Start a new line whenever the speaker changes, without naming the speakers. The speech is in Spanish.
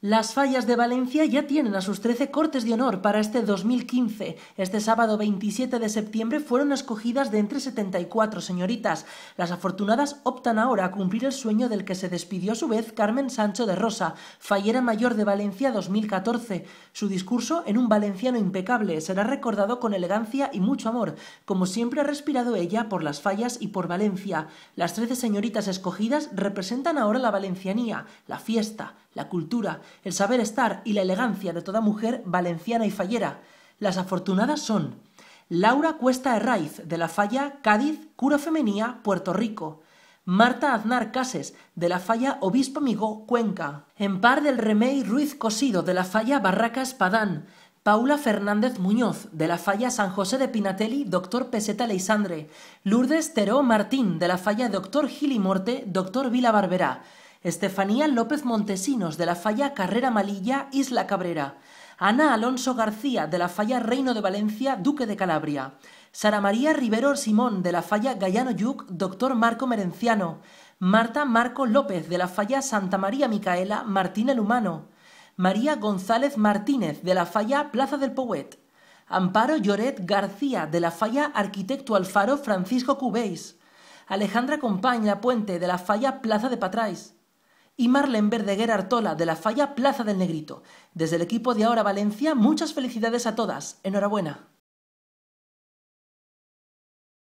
Las Fallas de Valencia ya tienen a sus 13 cortes de honor para este 2015. Este sábado 27 de septiembre fueron escogidas de entre 74 señoritas. Las afortunadas optan ahora a cumplir el sueño del que se despidió a su vez Carmen Sancho de Rosa, fallera mayor de Valencia 2014. Su discurso, en un valenciano impecable, será recordado con elegancia y mucho amor, como siempre ha respirado ella por las Fallas y por Valencia. Las 13 señoritas escogidas representan ahora la valencianía, la fiesta, la cultura, el saber estar y la elegancia de toda mujer valenciana y fallera. Las afortunadas son Laura Cuesta Herraiz, de la Falla Cádiz, Cura Femenía, Puerto Rico; Marta Aznar Cases, de la Falla Obispo Migó, Cuenca; Empar del Remei Ruiz Cosido, de la Falla Barraca Espadán; Paula Fernández Muñoz, de la Falla San José de Pinatelli, Doctor Peseta Leisandre; Lourdes Teró Martín, de la Falla Doctor Gili Morte, Doctor Vila Barberá; Estefanía López Montesinos, de la Falla Carrera Malilla, Isla Cabrera; Ana Alonso García, de la Falla Reino de Valencia, Duque de Calabria; Sara María Rivero Simón, de la Falla Gallano Lluc, Doctor Marco Merenciano; Marta Marco López, de la Falla Santa María Micaela, Martín el Humano; María González Martínez, de la Falla Plaza del Pouet; Amparo Lloret García, de la Falla Arquitecto Alfaro Francisco Cubéis; Alejandra Company Lapuente, de la Falla Plaza de Patrais; y Marlene Verdeguer Artola, de la Falla Plaza del Negrito. Desde el equipo de Ahora Valencia, muchas felicidades a todas. Enhorabuena.